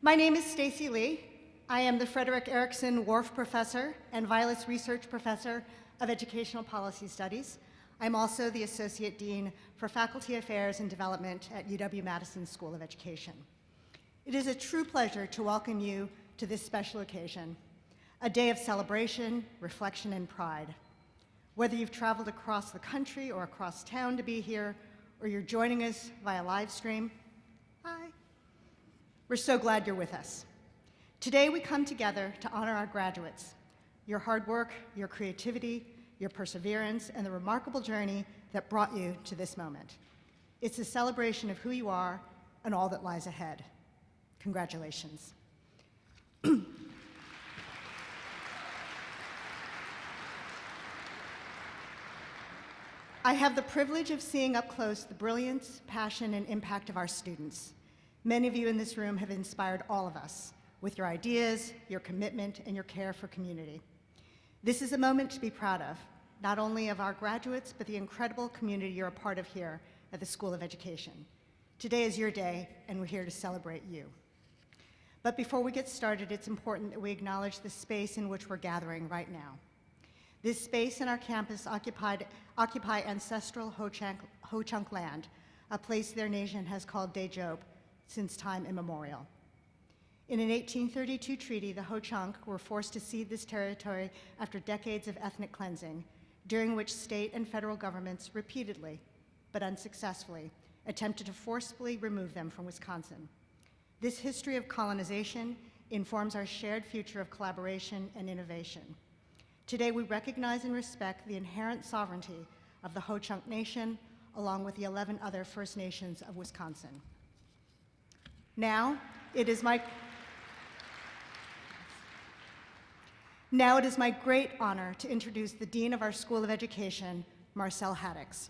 My name is Stacy Lee. I am the Frederick Erickson Worf Professor and Vilas Research Professor of Educational Policy Studies. I'm also the Associate Dean for Faculty Affairs and Development at UW-Madison School of Education. It is a true pleasure to welcome you to this special occasion, a day of celebration, reflection, and pride. Whether you've traveled across the country or across town to be here, or you're joining us via live stream, hi. We're so glad you're with us. Today we come together to honor our graduates, your hard work, your creativity, your perseverance, and the remarkable journey that brought you to this moment. It's a celebration of who you are and all that lies ahead. Congratulations. I have the privilege of seeing up close the brilliance, passion, and impact of our students. Many of you in this room have inspired all of us with your ideas, your commitment, and your care for community. This is a moment to be proud of, not only of our graduates, but the incredible community you're a part of here at the School of Education. Today is your day, and we're here to celebrate you. But before we get started, it's important that we acknowledge the space in which we're gathering right now. This space and our campus occupy ancestral Ho-Chunk land, a place their nation has called Daejeop since time immemorial. In an 1832 treaty, the Ho-Chunk were forced to cede this territory after decades of ethnic cleansing, during which state and federal governments repeatedly, but unsuccessfully, attempted to forcibly remove them from Wisconsin. This history of colonization informs our shared future of collaboration and innovation. Today, we recognize and respect the inherent sovereignty of the Ho-Chunk Nation, along with the 11 other First Nations of Wisconsin. Now, it is my great honor to introduce the Dean of our School of Education, Marcelle Haddix.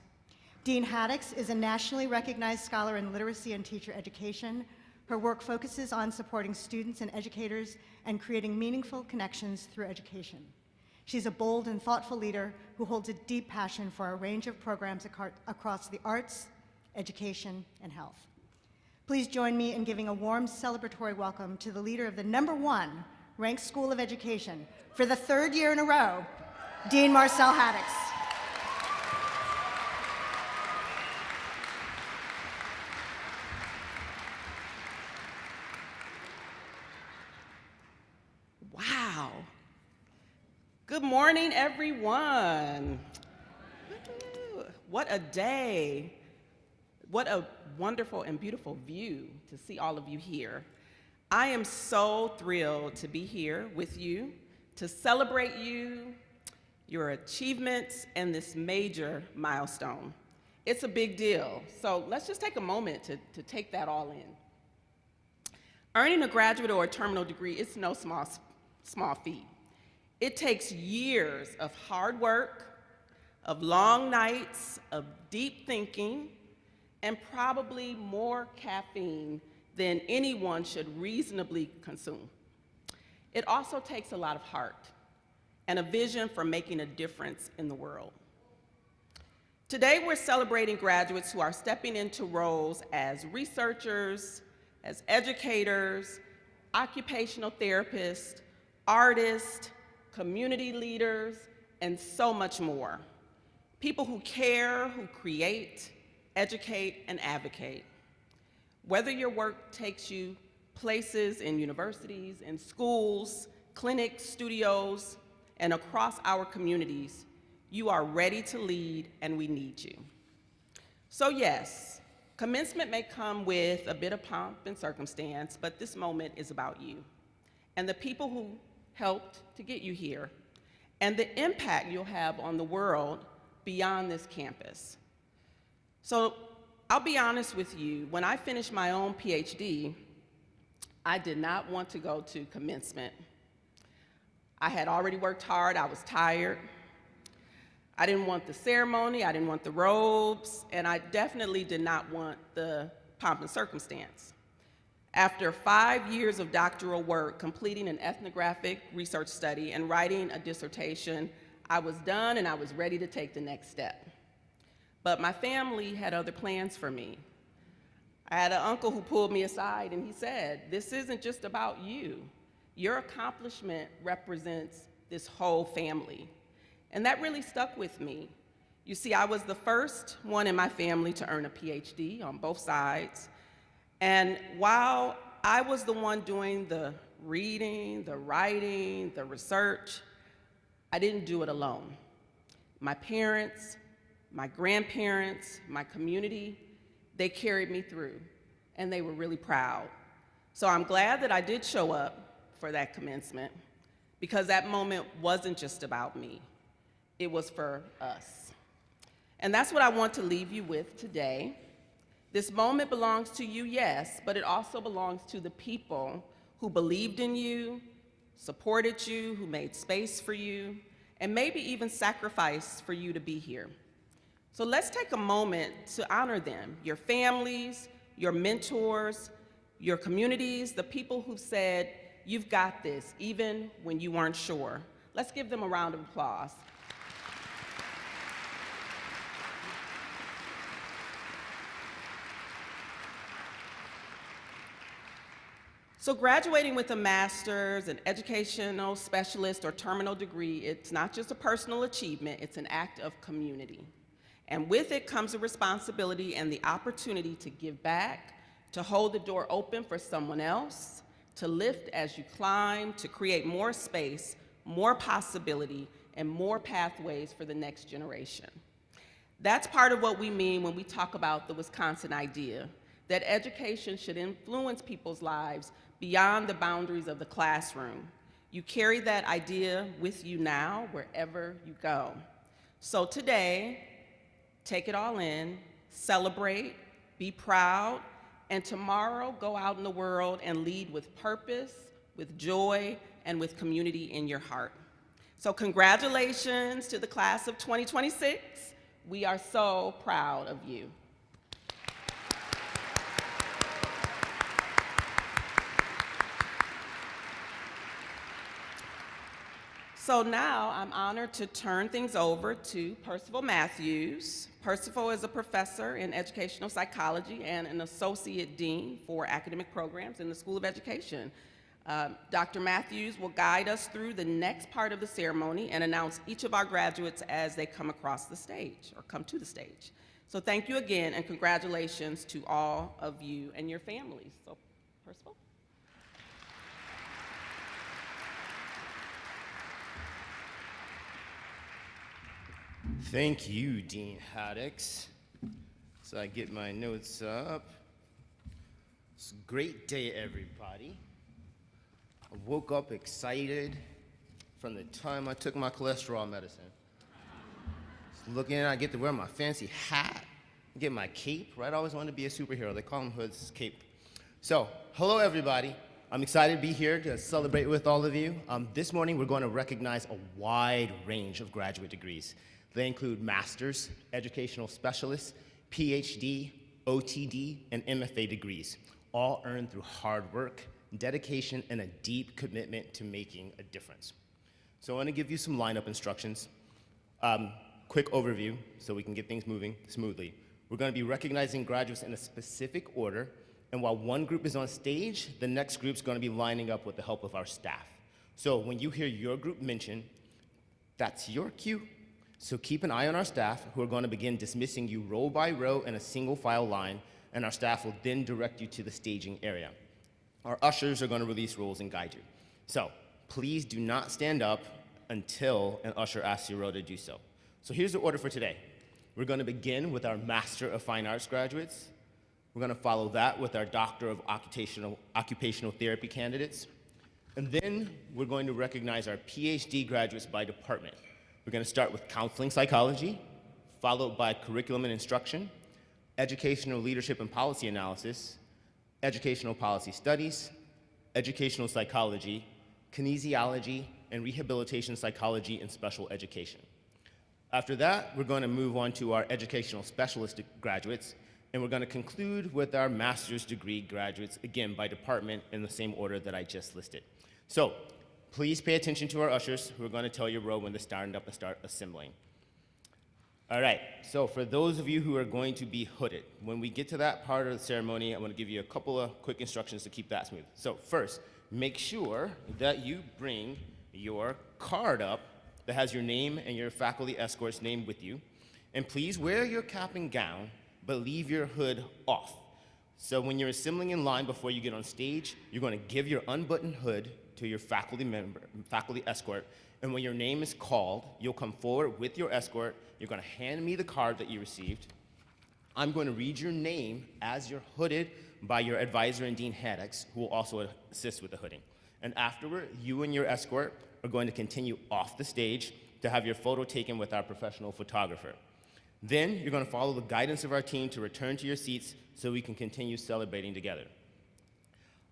Dean Haddix is a nationally recognized scholar in literacy and teacher education. Her work focuses on supporting students and educators and creating meaningful connections through education. She's a bold and thoughtful leader who holds a deep passion for a range of programs across the arts, education, and health. Please join me in giving a warm celebratory welcome to the leader of the #1 ranked School of Education for the 3rd year in a row, Dean Marcelle Haddix. Wow. Good morning, everyone. What a day. What a wonderful and beautiful view to see all of you here. I am so thrilled to be here with you to celebrate you, your achievements, and this major milestone. It's a big deal, so let's just take a moment to take that all in. Earning a graduate or a terminal degree is no small feat. It takes years of hard work, of long nights, of deep thinking, and probably more caffeine than anyone should reasonably consume. It also takes a lot of heart and a vision for making a difference in the world. Today, we're celebrating graduates who are stepping into roles as researchers, as educators, occupational therapists, artists, community leaders, and so much more. People who care, who create, educate, and advocate. Whether your work takes you places in universities, in schools, clinics, studios, and across our communities, you are ready to lead, and we need you. So yes, commencement may come with a bit of pomp and circumstance, but this moment is about you and the people who helped to get you here, and the impact you'll have on the world beyond this campus. So I'll be honest with you, when I finished my own PhD, I did not want to go to commencement. I had already worked hard, I was tired. I didn't want the ceremony, I didn't want the robes, and I definitely did not want the pomp and circumstance. After 5 years of doctoral work, completing an ethnographic research study and writing a dissertation, I was done and I was ready to take the next step. But my family had other plans for me. I had an uncle who pulled me aside and he said, "This isn't just about you. Your accomplishment represents this whole family." And that really stuck with me. You see, I was the first one in my family to earn a PhD on both sides. And while I was the one doing the reading, the writing, the research, I didn't do it alone. My parents, my grandparents, my community, they carried me through, and they were really proud. So I'm glad that I did show up for that commencement, because that moment wasn't just about me. It was for us. And that's what I want to leave you with today. This moment belongs to you, yes, but it also belongs to the people who believed in you, supported you, who made space for you, and maybe even sacrificed for you to be here. So let's take a moment to honor them, your families, your mentors, your communities, the people who said, "You've got this," even when you weren't sure. Let's give them a round of applause. So graduating with a master's, an educational specialist, or terminal degree, it's not just a personal achievement, it's an act of community. And with it comes a responsibility and the opportunity to give back, to hold the door open for someone else, to lift as you climb, to create more space, more possibility, and more pathways for the next generation. That's part of what we mean when we talk about the Wisconsin idea, that education should influence people's lives beyond the boundaries of the classroom. You carry that idea with you now, wherever you go. So today, take it all in, celebrate, be proud, and tomorrow go out in the world and lead with purpose, with joy, and with community in your heart. So congratulations to the class of 2026. We are so proud of you. So now I'm honored to turn things over to Percival Matthews. Percival is a professor in educational psychology and an associate dean for academic programs in the School of Education. Dr. Matthews will guide us through the next part of the ceremony and announce each of our graduates as they come across the stage or come to the stage. So thank you again and congratulations to all of you and your families. So Percival. Thank you, Dean Haddix. So I get my notes up. It's a great day, everybody. I woke up excited from the time I took my cholesterol medicine. Just looking at it, I get to wear my fancy hat, get my cape, right? I always wanted to be a superhero. They call him Hood's cape. So, hello, everybody. I'm excited to be here to celebrate with all of you. This morning, we're going to recognize a wide range of graduate degrees. They include master's, educational specialists, PhD, OTD, and MFA degrees, all earned through hard work, dedication, and a deep commitment to making a difference. So I want to give you some lineup instructions. Quick overview so we can get things moving smoothly. We're going to be recognizing graduates in a specific order, and while one group is on stage, the next group's going to be lining up with the help of our staff. So when you hear your group mentioned, that's your cue. So keep an eye on our staff, who are going to begin dismissing you row by row in a single file line, and our staff will then direct you to the staging area. Our ushers are going to release rules and guide you. So please do not stand up until an usher asks you to do so. So here's the order for today. We're going to begin with our Master of Fine Arts graduates. We're going to follow that with our Doctor of Occupational Therapy candidates. And then we're going to recognize our PhD graduates by department. We're going to start with counseling psychology, followed by curriculum and instruction, educational leadership and policy analysis, educational policy studies, educational psychology, kinesiology, and rehabilitation psychology and special education. After that, we're going to move on to our educational specialist graduates, and we're going to conclude with our master's degree graduates, again, by department in the same order that I just listed. So, please pay attention to our ushers who are going to tell your row when to stand up and start assembling. All right, so for those of you who are going to be hooded, when we get to that part of the ceremony, I'm going to give you a couple of quick instructions to keep that smooth. So first, make sure that you bring your card up that has your name and your faculty escort's name with you. And please wear your cap and gown, but leave your hood off. So when you're assembling in line before you get on stage, you're going to give your unbuttoned hood to your faculty escort, and when your name is called, you'll come forward with your escort. You're going to hand me the card that you received. I'm going to read your name as you're hooded by your advisor and Dean Haddix, who will also assist with the hooding. And afterward, you and your escort are going to continue off the stage to have your photo taken with our professional photographer. Then you're going to follow the guidance of our team to return to your seats so we can continue celebrating together.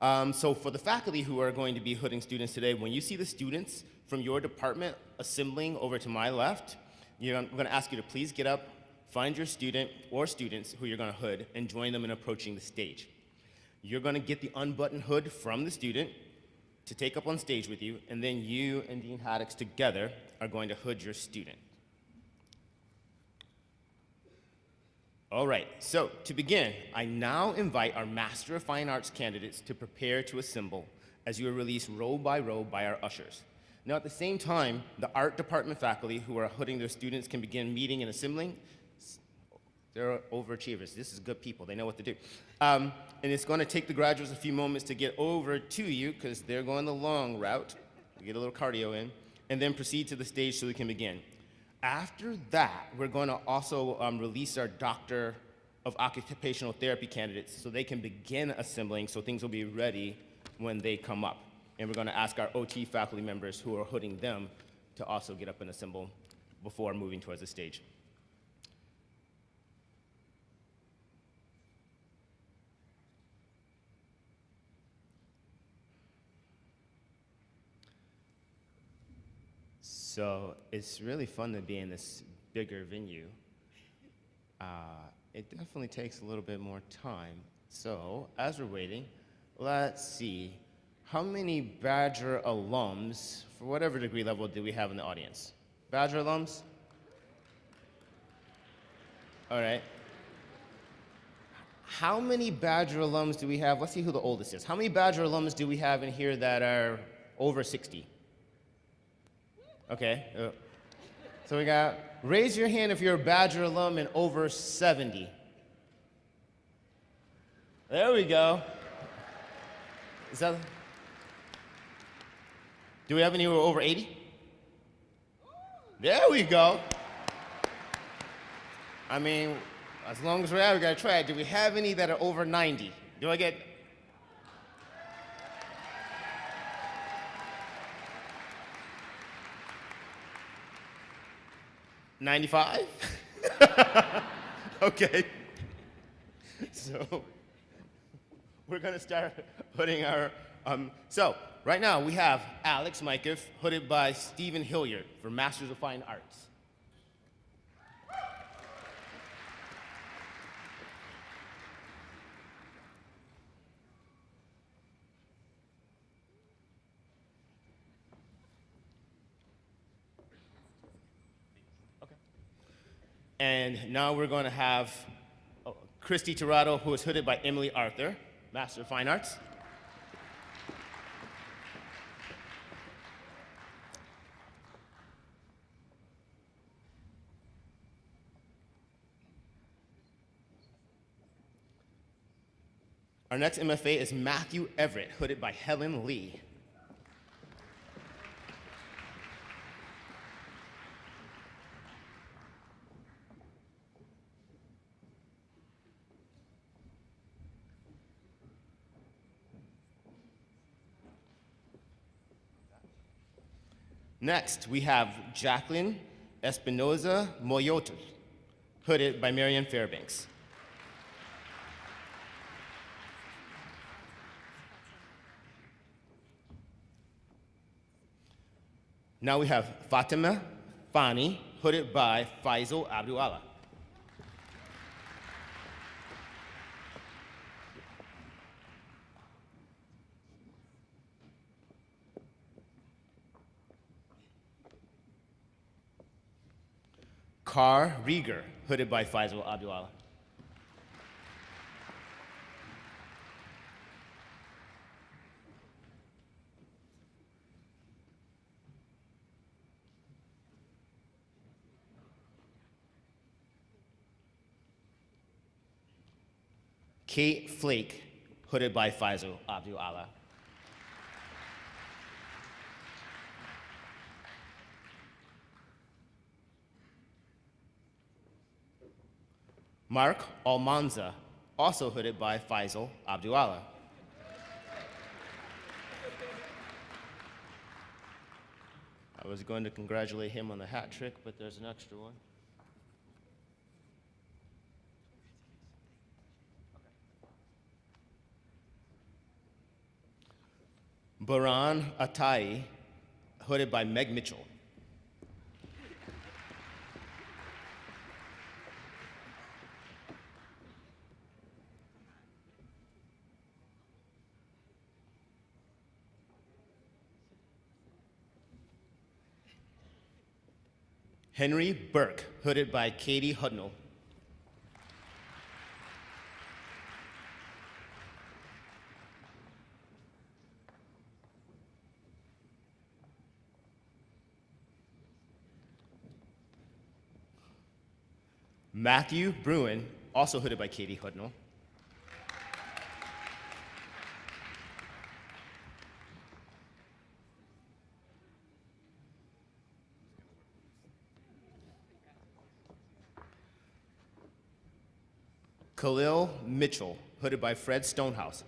So for the faculty who are going to be hooding students today, when you see the students from your department assembling over to my left, I'm going to ask you to please get up, find your student or students who you're going to hood, and join them in approaching the stage. You're going to get the unbuttoned hood from the student to take up on stage with you, and then you and Dean Haddix together are going to hood your student. All right, so to begin, I now invite our Master of Fine Arts candidates to prepare to assemble as you are released row by row by our ushers. Now at the same time, the art department faculty who are hooding their students can begin meeting and assembling. They're overachievers. This is good people. They know what to do. And it's going to take the graduates a few moments to get over to you because they're going the long route. We get a little cardio in, and then proceed to the stage so we can begin. After that, we're going to also release our Doctor of Occupational Therapy candidates so they can begin assembling so things will be ready when they come up. And we're going to ask our OT faculty members who are hooding them to also get up and assemble before moving towards the stage. So it's really fun to be in this bigger venue. It definitely takes a little bit more time. So as we're waiting, let's see. How many Badger alums, for whatever degree level, do we have in the audience? Badger alums? All right. How many Badger alums do we have? Let's see who the oldest is. How many Badger alums do we have in here that are over 60? Okay. So we got, raise your hand if you're a Badger alum and over 70. There we go. Is that? Do we have any who are over 80? There we go. I mean, as long as we're out, we gotta try it. Do we have any that are over 90? Do I get? 95? Okay. So we're gonna start putting our, so right now we have Alex Mykoff, hooded by Stephen Hilliard for Masters of Fine Arts. And now we're going to have Christy Tirado, who is hooded by Emily Arthur, Master of Fine Arts. Our next MFA is Matthew Everett, hooded by Helen Lee. Next, we have Jacqueline Espinoza Moyoto, hooded by Marianne Fairbanks. Now we have Fatima Fani, hooded by Faisal Abdullah. Carr Rieger, hooded by Faisal Abdullah. Kate Flake, hooded by Faisal Abdullah. Mark Almanza, also hooded by Faisal Abdullah. I was going to congratulate him on the hat trick, but there's an extra one. Baran Atai, hooded by Meg Mitchell. Henry Burke, hooded by Katie Hudnall. Matthew Bruin, also hooded by Katie Hudnall. Khalil Mitchell, hooded by Fred Stonehouse.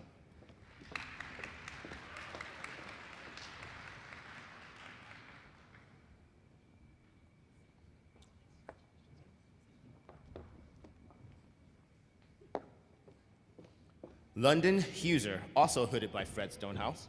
London Huser, also hooded by Fred Stonehouse.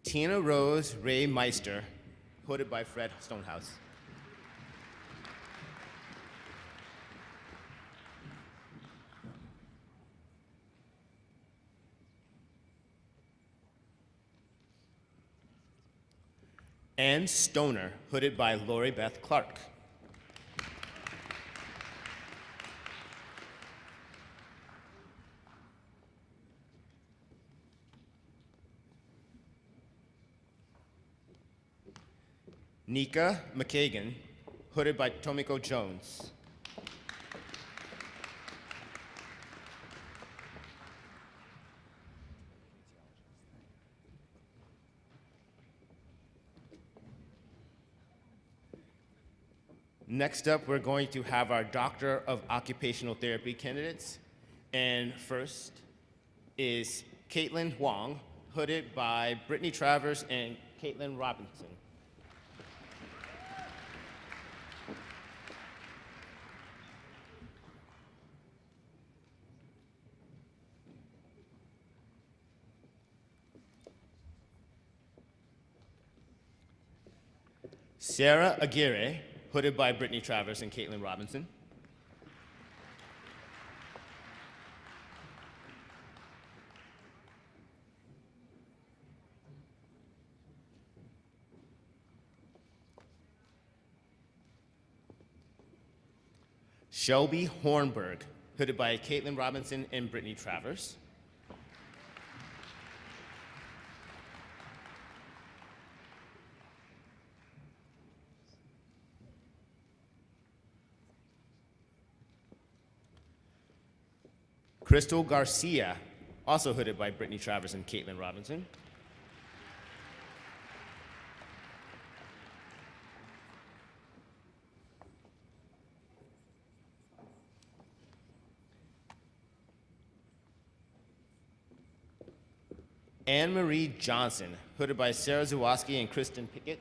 Tina Rose Ray Meister, hooded by Fred Stonehouse. Ann Stoner, hooded by Lori Beth Clark. Nika McKagan, hooded by Tomiko Jones. Next up, we're going to have our Doctor of Occupational Therapy candidates. And first is Caitlin Huang, hooded by Brittany Travers and Caitlin Robinson. Sarah Aguirre, hooded by Brittany Travers and Caitlin Robinson. Shelby Hornberg, hooded by Caitlin Robinson and Brittany Travers. Crystal Garcia, also hooded by Brittany Travers and Caitlin Robinson. Anne Marie Johnson, hooded by Sarah Zawoski and Kristen Pickett.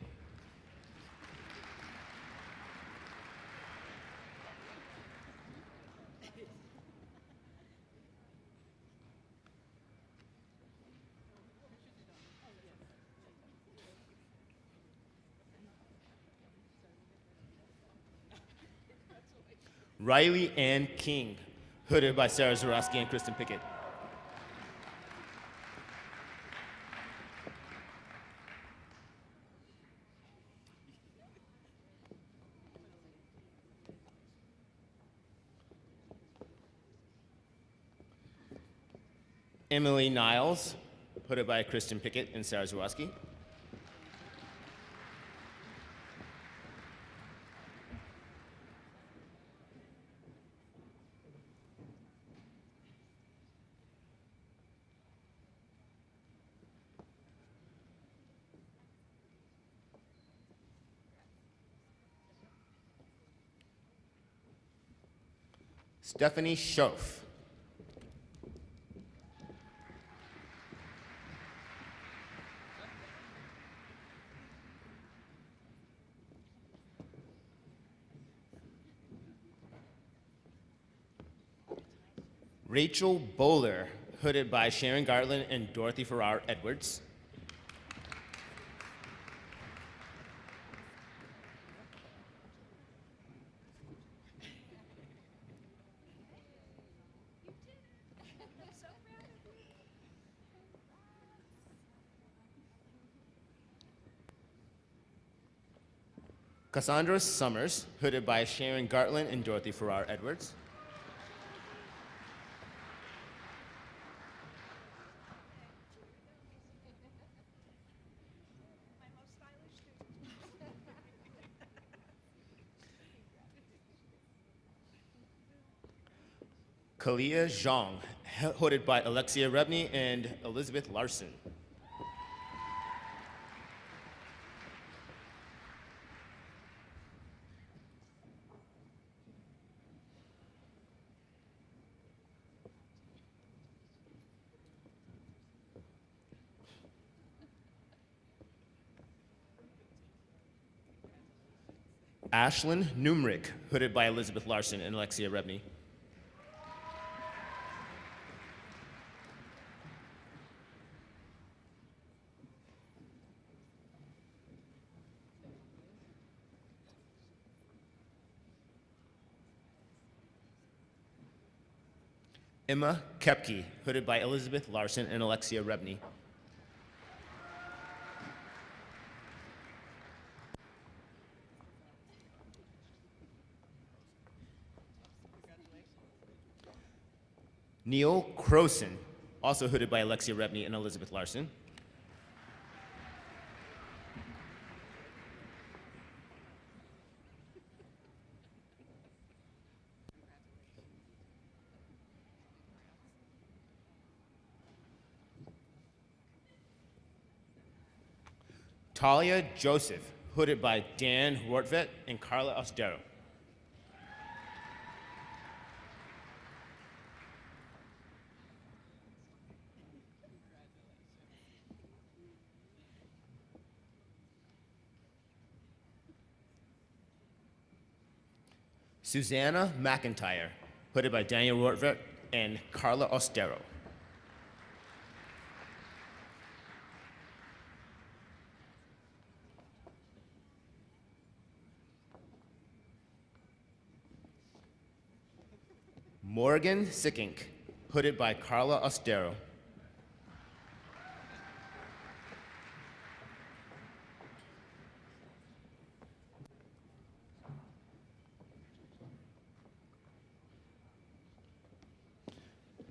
Riley Ann King, hooded by Sarah Zarowski and Kristen Pickett. Emily Niles, hooded by Kristen Pickett and Sarah Zarowski. Stephanie Schoaf. Rachel Bowler, hooded by Sharon Gartland and Dorothy Farrar Edwards. Cassandra Summers, hooded by Sharon Gartland and Dorothy Farrar Edwards. Kalia Zhang, hooded by Alexia Rebney and Elizabeth Larson. Ashlyn Numrick, hooded by Elizabeth Larson and Alexia Rebney. Emma Kepke, hooded by Elizabeth Larson and Alexia Rebney. Neil Croson, also hooded by Alexia Rebney and Elizabeth Larson. Talia Joseph, hooded by Dan Wortvet and Carla Ostero. Susanna McIntyre, hooded by Daniel Wortvet and Carla Ostero. Morgan Sickink, hooded by Carla Ostero.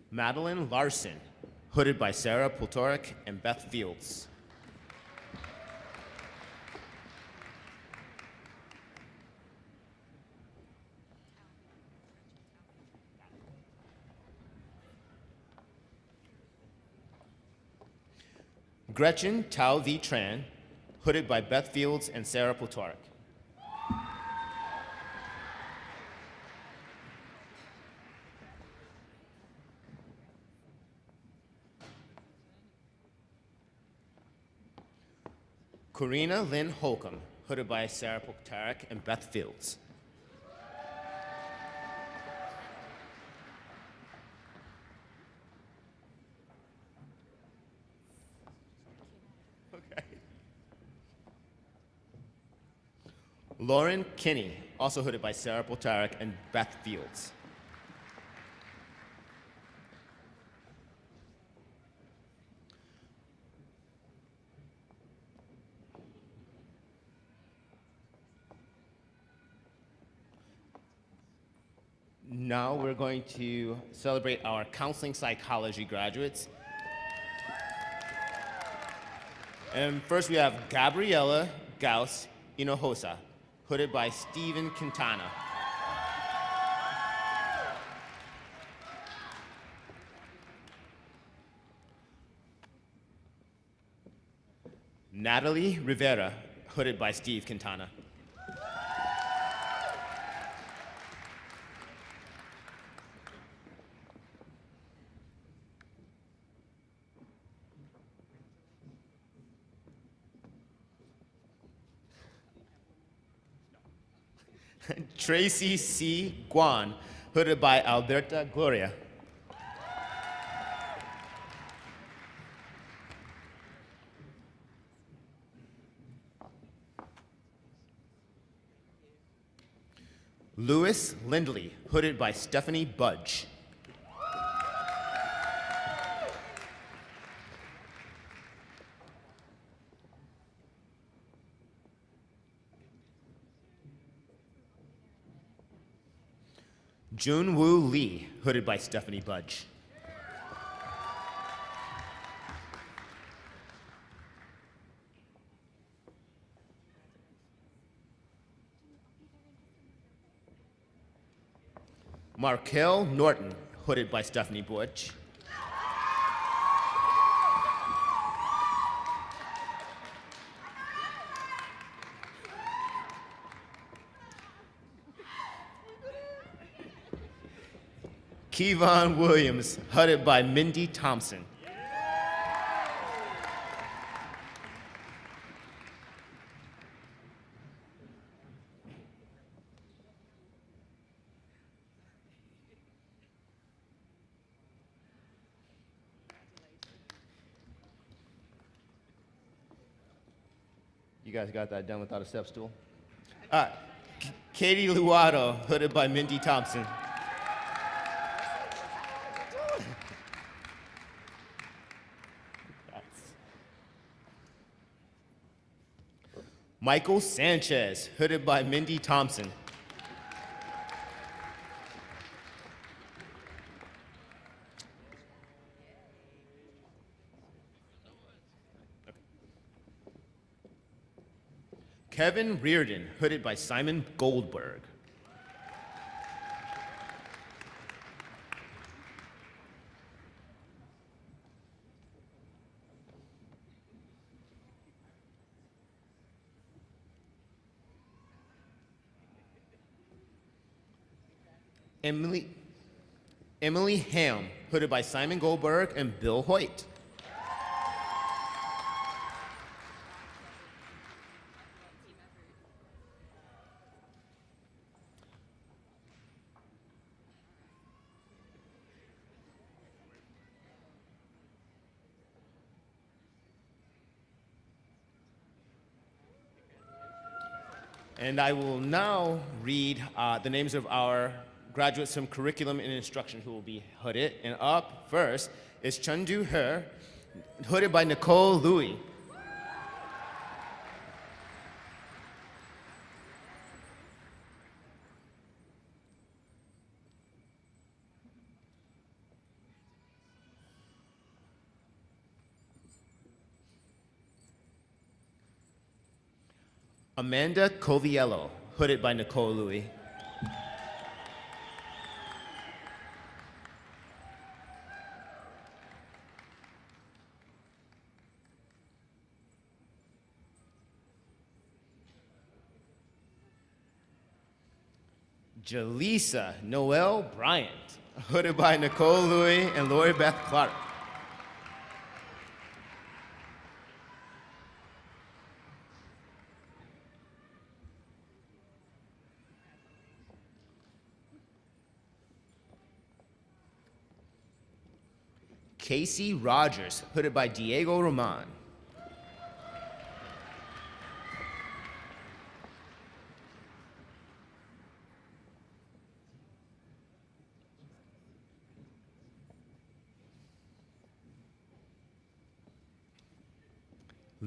Madeline Larson, hooded by Sarah Poltorek and Beth Fields. Gretchen Tao V. Tran, hooded by Beth Fields and Sarah Poltorek. Karina Lynn Holcomb, hooded by Sarah Poltorek and Beth Fields. Okay. Lauren Kinney, also hooded by Sarah Poltarek and Beth Fields. Now we're going to celebrate our counseling psychology graduates. And first we have Gabriella Gauss Hinojosa, hooded by Steven Quintana. Natalie Rivera, hooded by Steve Quintana. Tracy C. Guan, hooded by Alberta Gloria. Louis Lindley, hooded by Stephanie Budge. Junwoo Lee, hooded by Stephanie Budge. Markel Norton, hooded by Stephanie Budge. Kevon Williams, hooded by Mindy Thompson. You guys got that done without a step stool? Katie Luato, hooded by Mindy Thompson. Michael Sanchez, hooded by Mindy Thompson. Kevin Reardon, hooded by Simon Goldberg. Emily Ham, hooded by Simon Goldberg and Bill Hoyt. And I will now read the names of our graduates from curriculum and instruction who will be hooded. And up first is Chundu Her, hooded by Nicole Louie. Amanda Coviello, hooded by Nicole Louie. Jaleesa Noel Bryant, hooded by Nicole Louie and Lori Beth Clark. Casey Rogers, hooded by Diego Roman.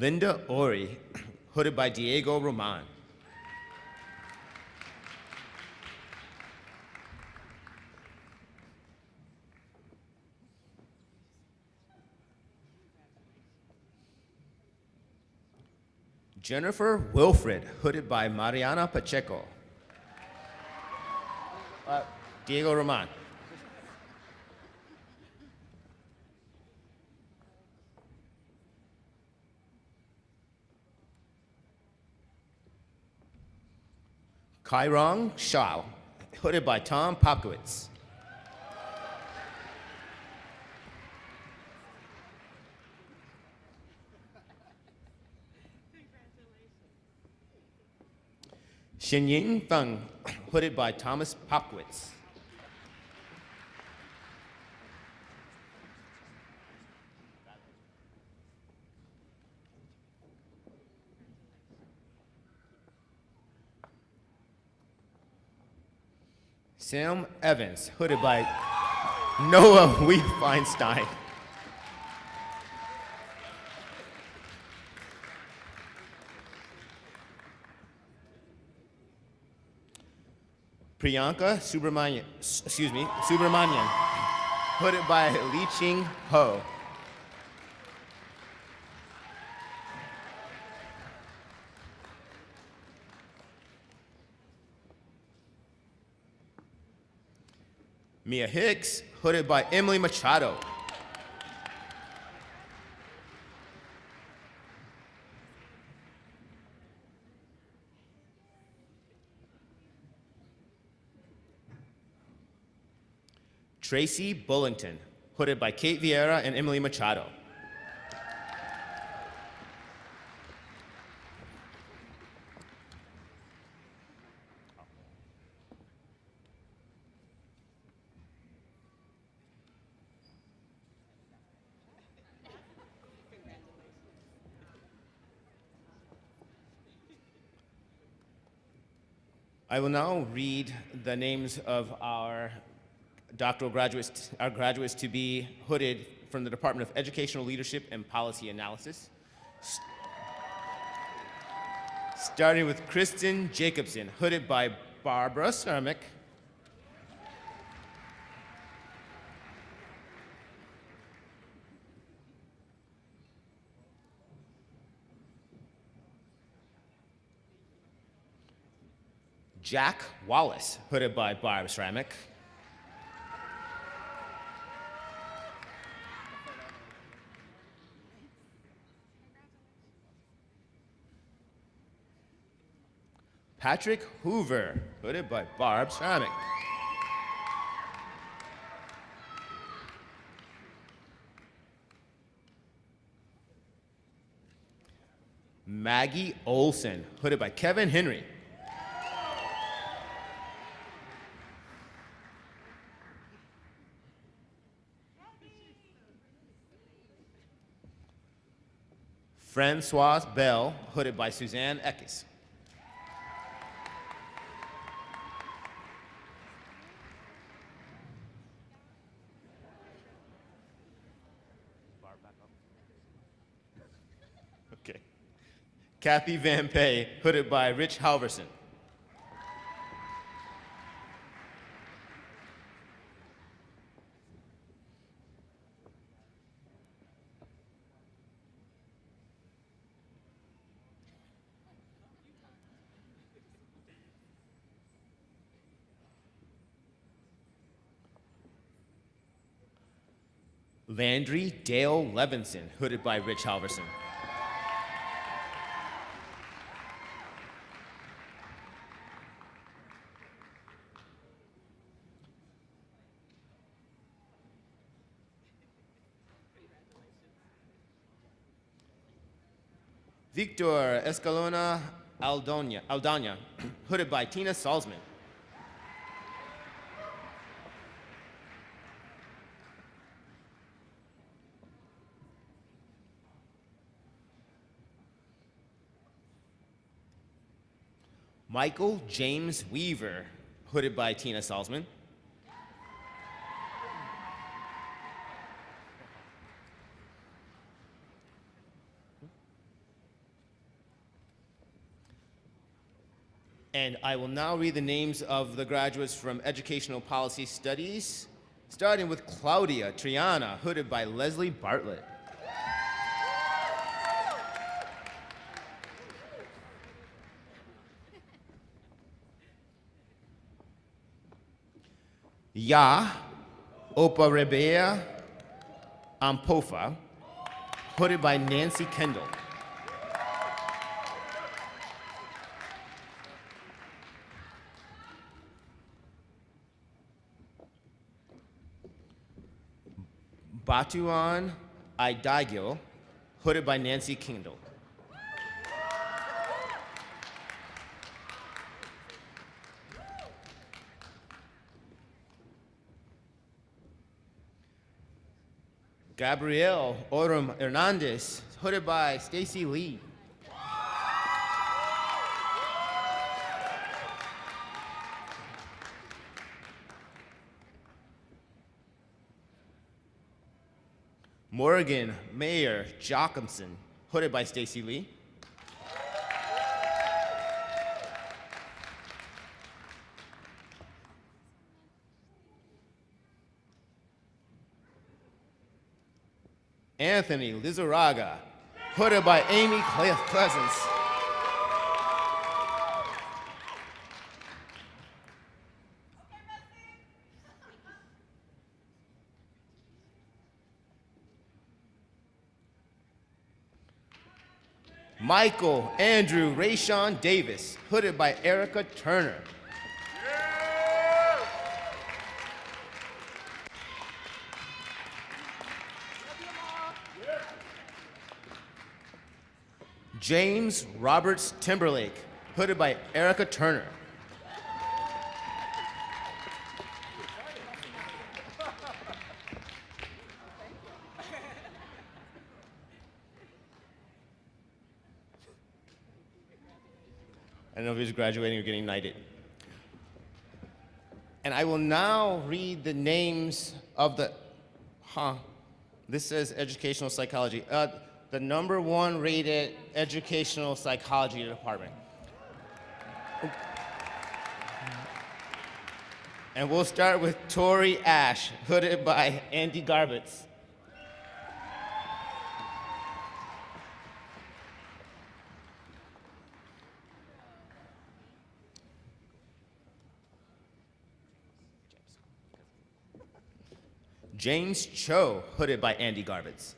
Linda Ori, hooded by Diego Roman. Jennifer Wilfred, hooded by Mariana Pacheco. Diego Roman. Kairong Shao, hooded by Tom Popkowitz. Xinyin Feng, hooded by Thomas Popkowitz. Sam Evans, hooded by Noah Weep Feinstein. Priyanka Subramanian, hooded by Li Ching Ho. Mia Hicks, hooded by Emily Machado. Tracy Bullington, hooded by Kate Vieira and Emily Machado. I will now read the names of our doctoral graduates, our graduates to be hooded from the Department of Educational Leadership and Policy Analysis. Starting with Kristen Jacobson, hooded by Barbara Cermick. Jack Wallace, hooded by Barb Ceramic. Patrick Hoover, hooded by Barb Ceramic. Maggie Olson, hooded by Kevin Henry. Francoise Bell, hooded by Suzanne Eckes. Okay. Kathy Van Pay, hooded by Rich Halverson. Landry Dale Levinson, hooded by Rich Halverson. Victor Escalona Aldana, hooded by Tina Salzman. Michael James Weaver, hooded by Tina Salzman. And I will now read the names of the graduates from Educational Policy Studies, starting with Claudia Triana, hooded by Leslie Bartlett. Ya Oparebea Ampofa, hooded by Nancy Kendall. Batuan Aidagio, hooded by Nancy Kendall. Gabrielle Orum Hernandez, hooded by Stacy Lee. Morgan Mayer Jacobson, hooded by Stacy Lee. Anthony Lizaraga, hooded by Amy Pleasance. Michael Andrew Rayshawn Davis, hooded by Erica Turner. James Roberts Timberlake, hooded by Erica Turner. I don't know if he's graduating or getting knighted. And I will now read the names of the, this says educational psychology. The #1 rated educational psychology department. And we'll start with Tori Ash, hooded by Andy Garbitz. James Cho, hooded by Andy Garbitz.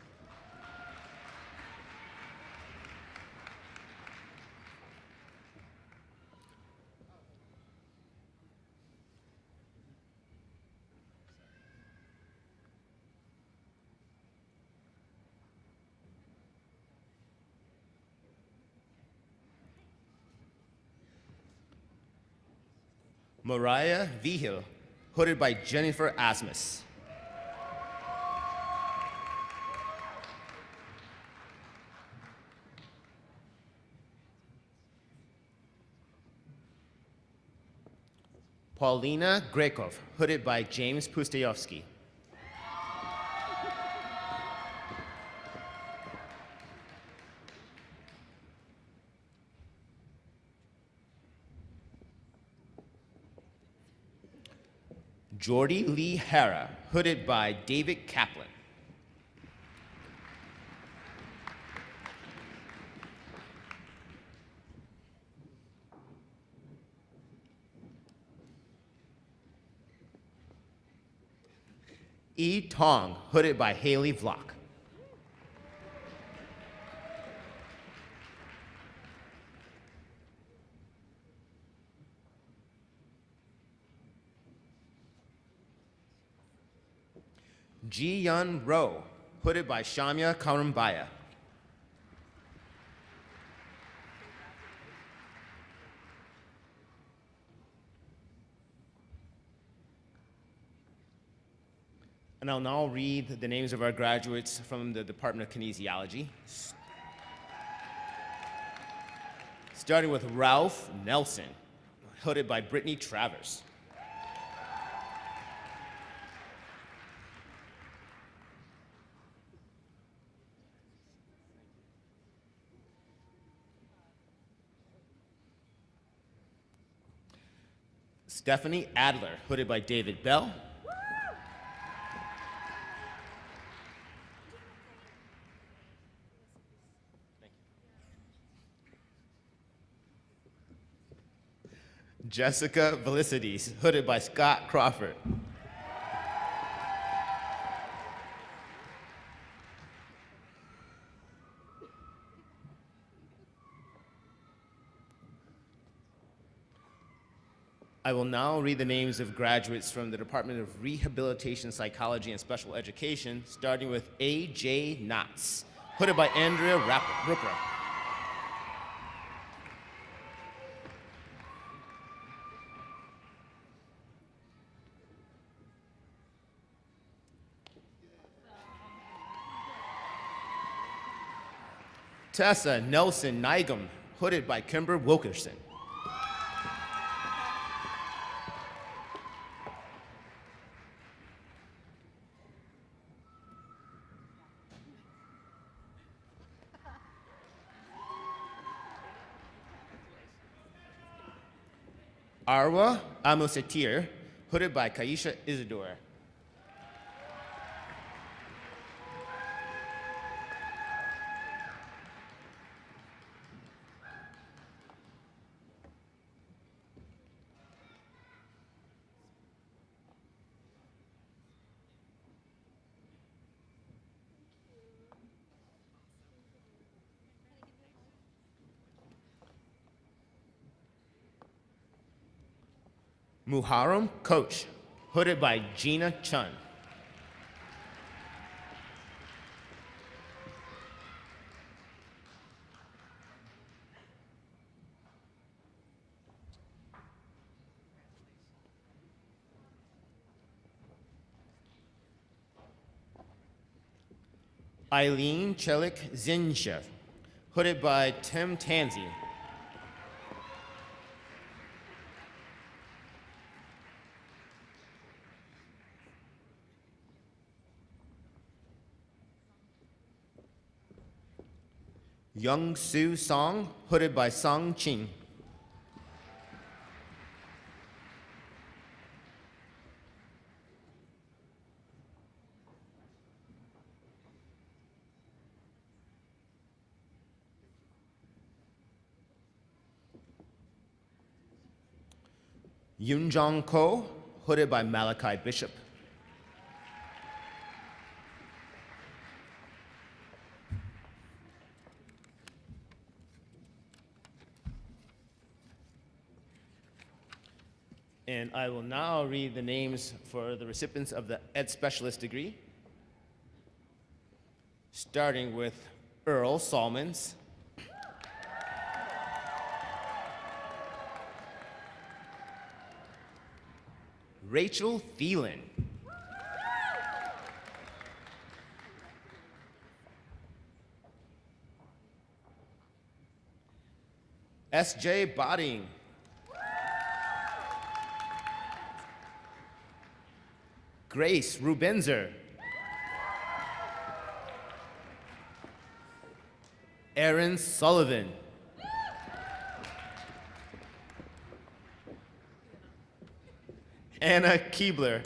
Mariah Vigil, hooded by Jennifer Asmus. Paulina Grekov, hooded by James Pustayovsky. Jordy Lee Hara, hooded by David Kaplan. E. Tong, hooded by Haley Vlock. Ji Yun Ro, hooded by Shamya Karumbaya. And I'll now read the names of our graduates from the Department of Kinesiology. Starting with Ralph Nelson, hooded by Brittany Travers. Stephanie Adler, hooded by David Bell. Jessica Velicities, hooded by Scott Crawford. I will now read the names of graduates from the Department of Rehabilitation Psychology and Special Education, starting with A.J. Knotts, hooded by Andrea Rooker. Tessa Nelson Nigam, hooded by Kimber Wilkerson. Arwa Amosetir, hooded by Kaisha Isidore. Muharram Coach, hooded by Gina Chun. Eileen Chelik Zinshev, hooded by Tim Tansey. Young Soo Song, hooded by Song Ching. Yoonjong Ko, hooded by Malachi Bishop. And I will now read the names for the recipients of the Ed Specialist degree, starting with Earl Salmons, Rachel Thielen, S.J. Botting, Grace Rubenzer, Aaron Sullivan, Anna Keebler,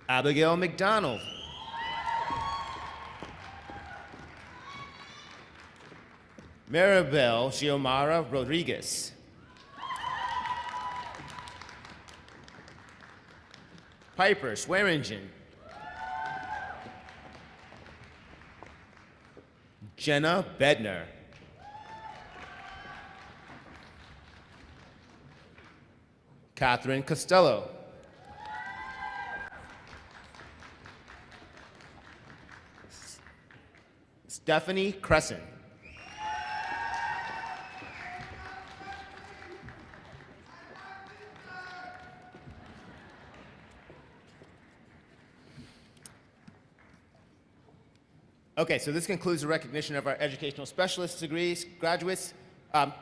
Abigail McDonald, Maribel Xiomara Rodriguez, Piper Swearingen, Jenna Bedner, Catherine Costello, Stephanie Crescent, Okay, so this concludes the recognition of our educational specialist degrees graduates.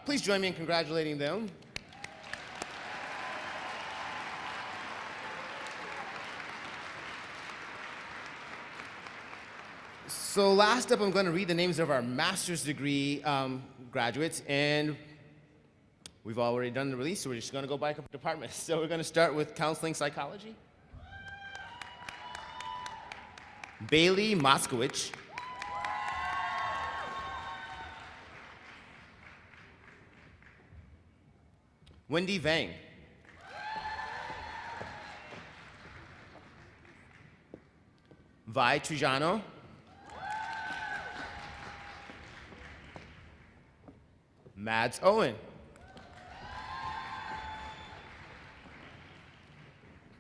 Please join me in congratulating them. So last up, I'm going to read the names of our master's degree graduates. And We've already done the release, so we're just going to go back up departments. So we're going to start with counseling psychology. Bailey Moskowitz. Wendy Vang. Vi Trujano. Mads Owen.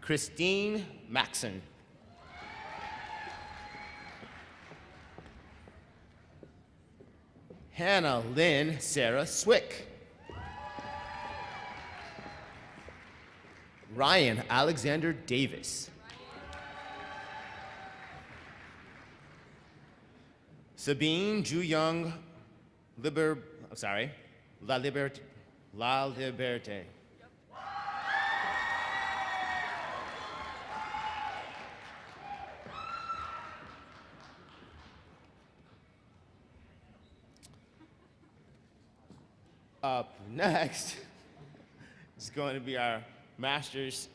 Christine Maxon. Hannah Lynn Sarah Swick. Ryan Alexander Davis. Sabine Ju-Young La Liberté. Up next is going to be our master's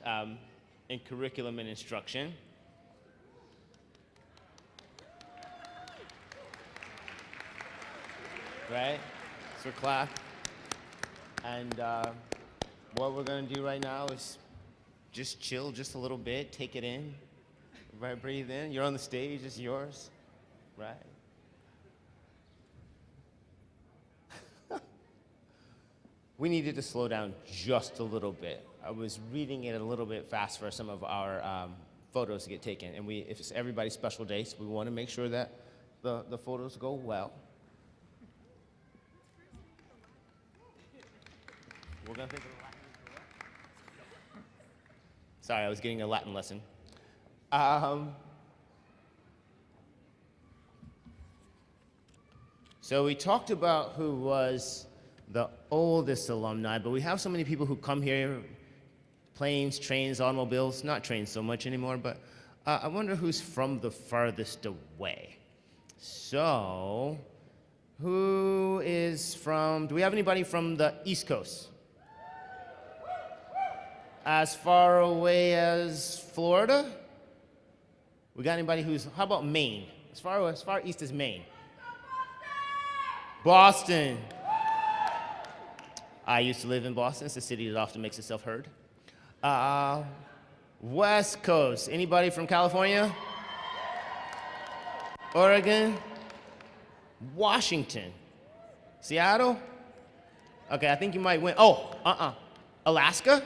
in curriculum and instruction. Right? So clap. And what we're going to do right now is just chill just a little bit, take it in, right? Breathe in. You're on the stage, it's yours, right? We needed to slow down just a little bit. I was reading it a little bit fast for some of our photos to get taken. And if it's everybody's special day, so we want to make sure that the photos go well. We're going to think of a Latin. Sorry, I was getting a Latin lesson. So we talked about who was the oldest alumni, but we have so many people who come here, planes, trains, automobiles, not trains so much anymore, but I wonder who's from the farthest away. So, who is from, do we have anybody from the East Coast? As far away as Florida? We got anybody who's, how about Maine? As far east as Maine. Boston. I used to live in Boston. It's a city that often makes itself heard. West Coast. Anybody from California? Oregon? Washington? Seattle? Okay, I think you might win. Oh, Alaska?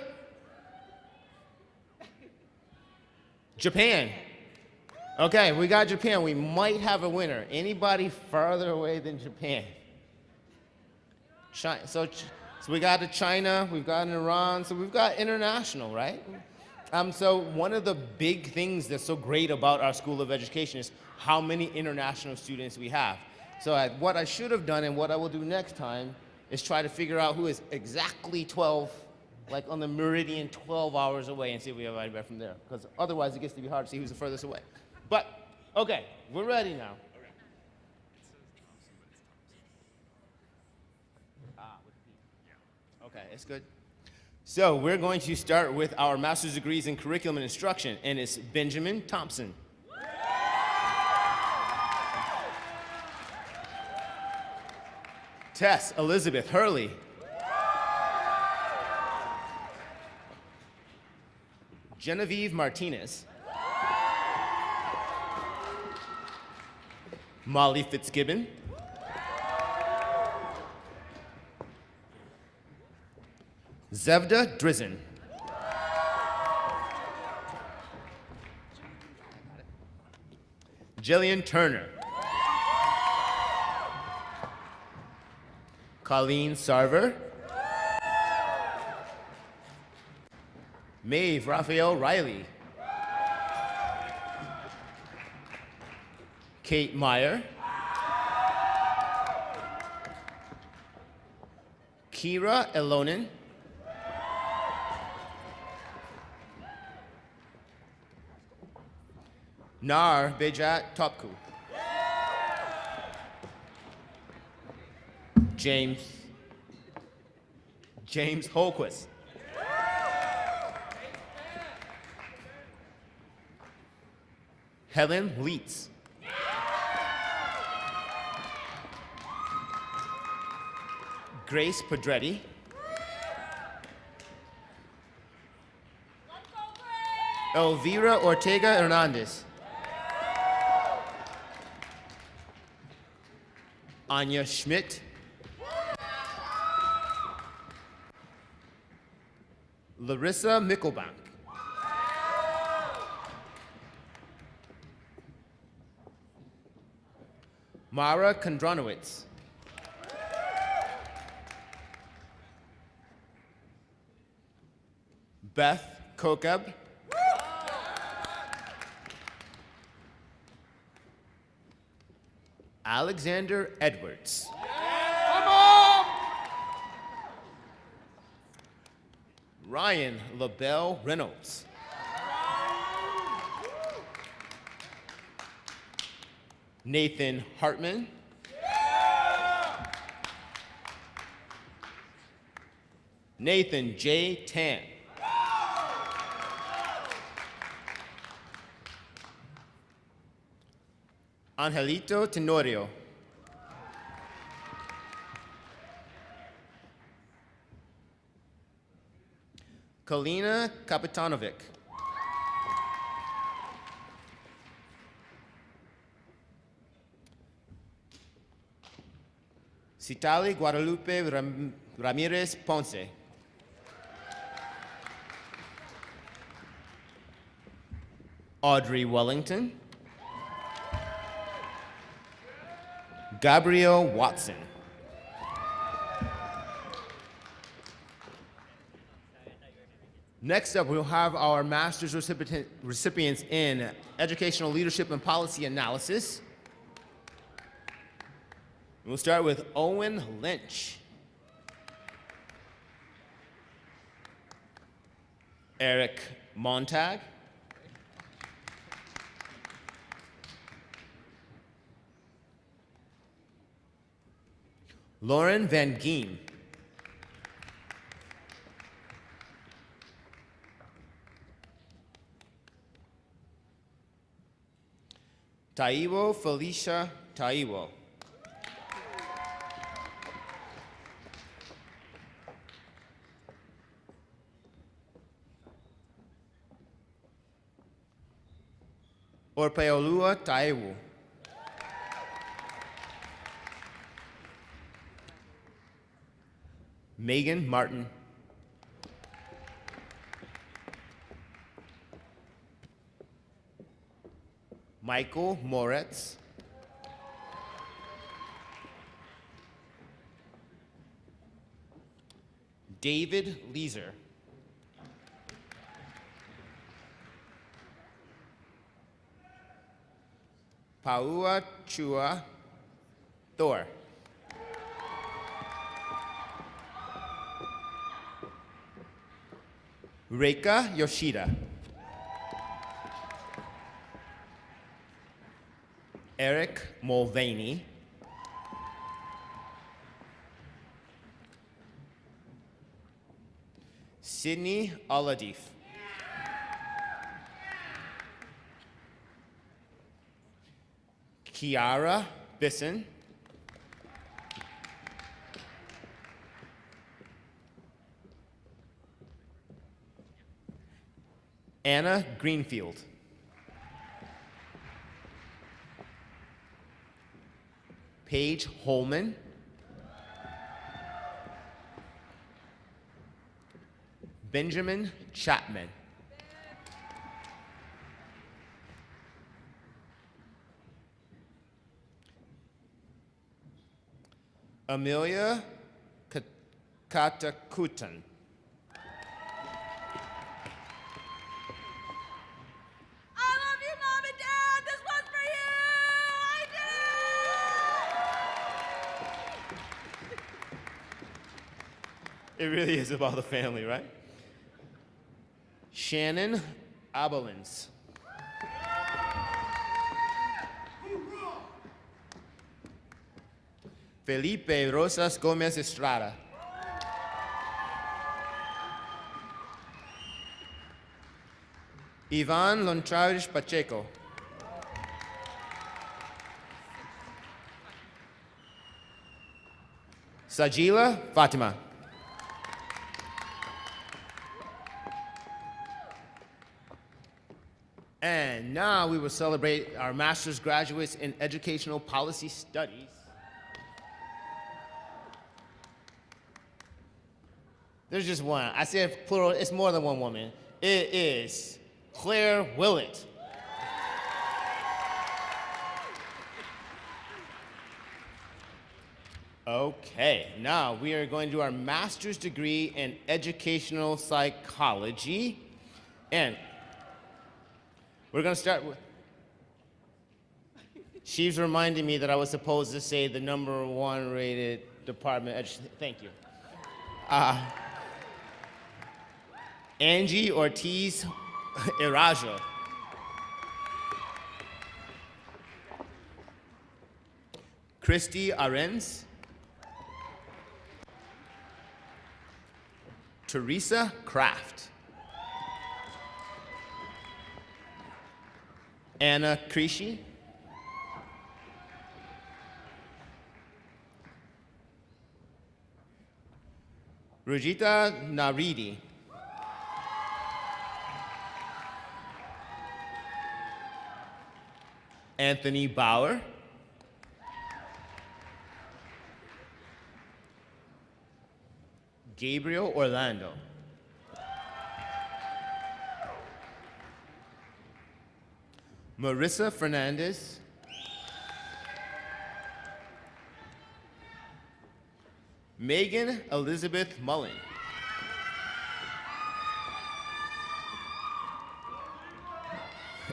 Japan. Okay, we got Japan. We might have a winner. Anybody farther away than Japan? China. So we got to China, we've got Iran, so we've got international, right? So one of the big things that's so great about our School of Education is how many international students we have. So what I should have done and what I will do next time is try to figure out who is exactly 12, like on the meridian 12 hours away, and see if we have anybody from there. Because otherwise it gets to be hard to see who's the furthest away. But, okay, we're ready now. Okay, it's good. So we're going to start with our master's degrees in curriculum and instruction, and it's Benjamin Thompson. Tess Elizabeth Hurley. Genevieve Martinez. Molly Fitzgibbon. Zevda Drizzen. Jillian Turner. Colleen Sarver. Maeve Raphael Riley. Kate Meyer. Kira Elonen. Nar Bejat Topku. James Holquist. Helen Leitz. Grace Pedretti. Elvira Ortega Hernandez. Anya Schmidt. Larissa Mickelbank. Mara Kondronowitz. Beth Kokeb. Alexander Edwards. Ryan LaBelle Reynolds. Nathan Hartman. Nathan J. Tan. Angelito Tenorio. Kalina Kapitanovic. Citali Guadalupe Ramirez Ponce. Audrey Wellington. Gabrielle Watson. Next up, we'll have our master's recipients in educational leadership and policy analysis. We'll start with Owen Lynch. Eric Montag. Lauren Van Gien. Taiwo Felicia Taiwo. Orpeolua Taiwo. Megan Martin. Michael Moritz. David Leeser. Paua Chua Thor. Reika Yoshida. Eric Mulvaney. Sydney Aladif. Kiara Bisson. Anna Greenfield. Paige Holman. Benjamin Chapman. Amelia Katakutan. I love you, Mom and Dad. This one's for you. I did it. It really is about the family, right? Shannon Abalins. Felipe Rosas Gomez Estrada. Ivan Lonchares Pacheco. Sajila Fatima. And now we will celebrate our master's graduates in educational policy studies. There's just one. I said plural, it's more than one woman. It is Claire Willett. Okay, now we are going to do our master's degree in educational psychology. And we're going to start with, she's reminding me that I was supposed to say the #1 rated department. Thank you. Angie Ortiz Iraja. Christy Arens. Teresa Kraft. Anna Krishi. Rujita Naridi. Anthony Bauer. Gabriel Orlando. Marissa Fernandez. Megan Elizabeth Mullen.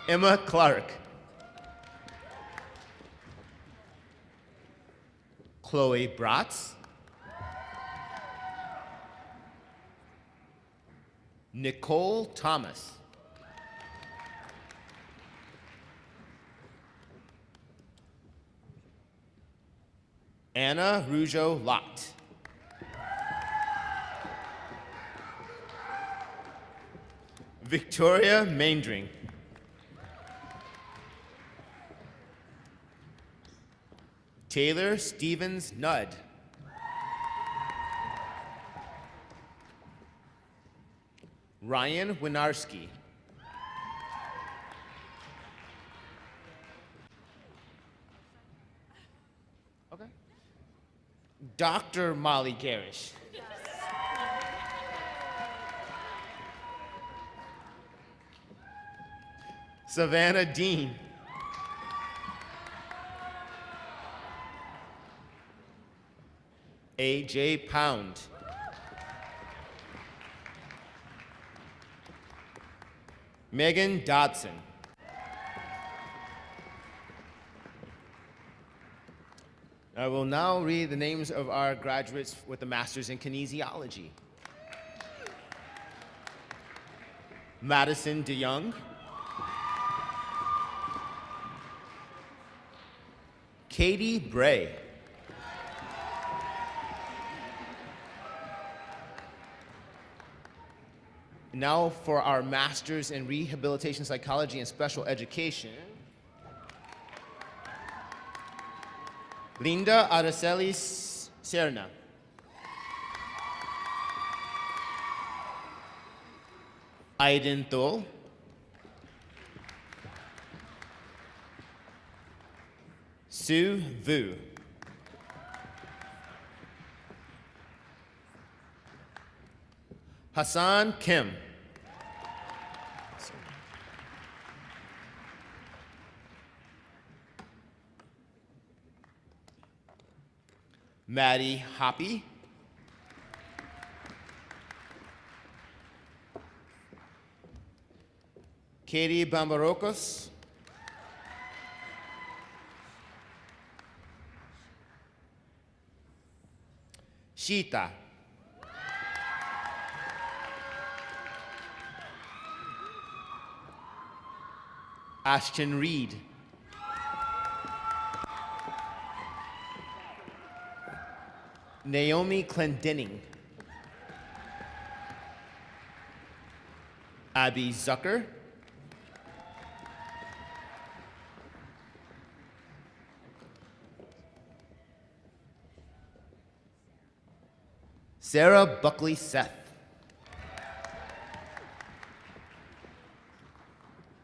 Emma Clark. Chloe Bratz. Nicole Thomas. Anna Rougeau Lott. Victoria Maindring. Taylor Stevens Nudd. Ryan Winarski. Okay. Dr. Molly Garish. Savannah Dean. A.J. Pound. Megan Dodson. I will now read the names of our graduates with a master's in kinesiology. Madison DeYoung. Katie Bray. Now for our master's in rehabilitation psychology and special education. Linda Araceli Serna. Aiden Thol. Sue Vu. Hassan Kim. Maddie Hoppy. Katie Bambarocos. Shita. Ashton Reed. Naomi Clendenning. Abby Zucker. Sarah Buckley Seth.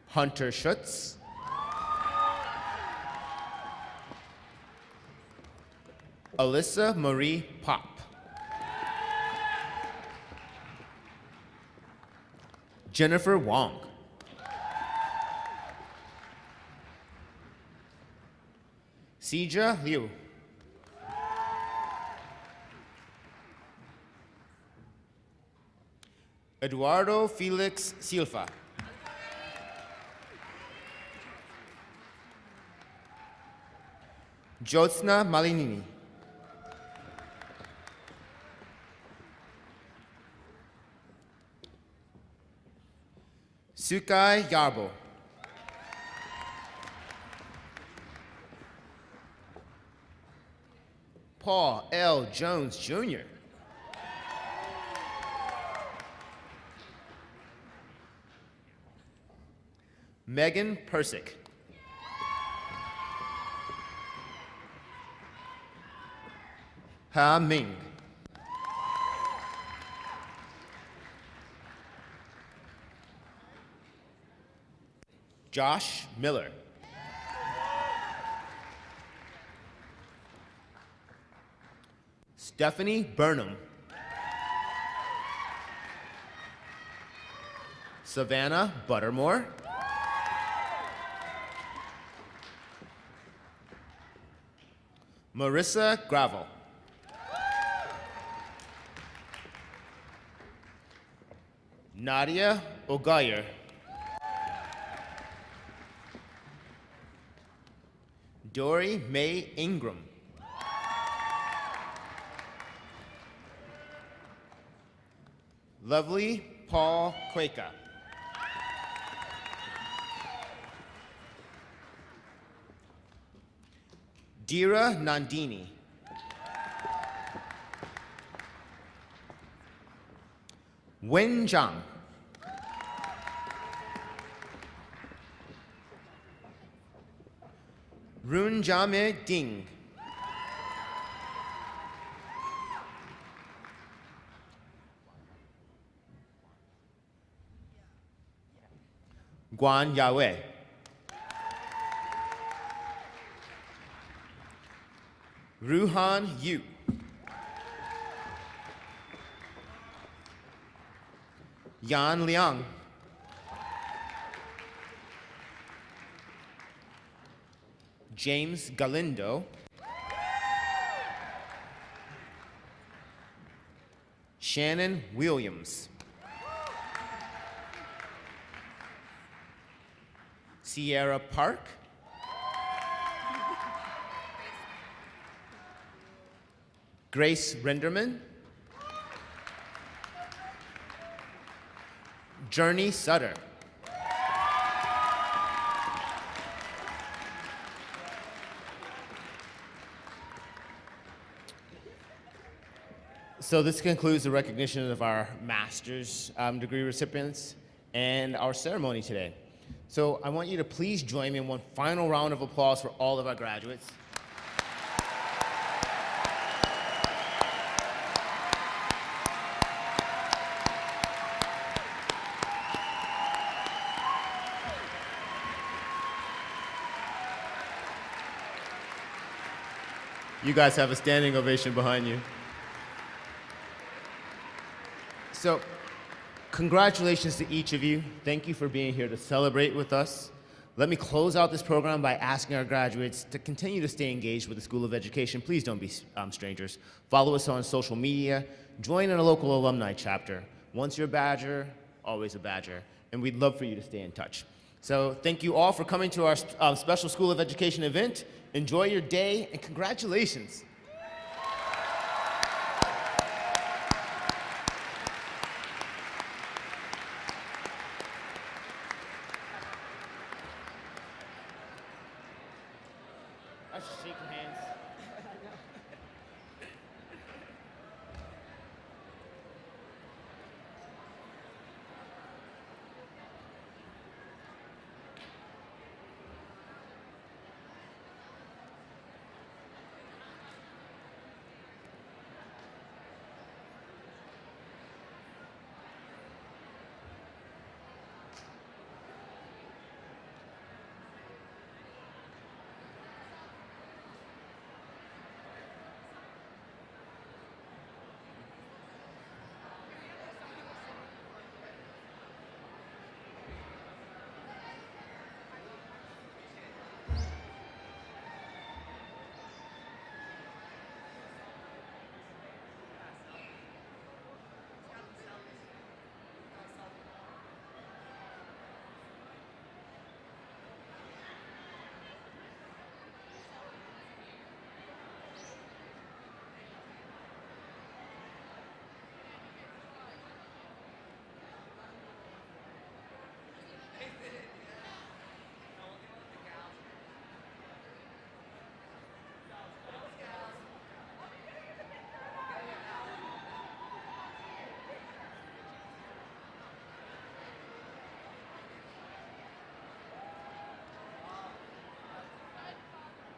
Hunter Schutz. Alyssa Marie Pop. Jennifer Wong. Sija Liu. Eduardo Felix Silva. Jyotsna Malinini. Sukai Yarbo. Paul L. Jones, Jr. Megan Persick. Ha Ming. Josh Miller. Stephanie Burnham. Savannah Buttermore. Marissa Gravel. Nadia Ogayer. Dory May Ingram. Lovely Paul Quaker. Dira Nandini. Wen Zhang. Run Jame Ding. Guan Yahweh. Ruhan Yu. Yan Liang. James Galindo. Shannon Williams. Sierra Park. Grace Renderman. Journey Sutter. So this concludes the recognition of our master's degree recipients and our ceremony today. So I want you to please join me in one final round of applause for all of our graduates. You guys have a standing ovation behind you. So, congratulations to each of you. Thank you for being here to celebrate with us. Let me close out this program by asking our graduates to continue to stay engaged with the School of Education. Please don't be strangers. Follow us on social media. Join in a local alumni chapter. Once you're a Badger, always a Badger. And we'd love for you to stay in touch. So thank you all for coming to our special School of Education event. Enjoy your day, and congratulations.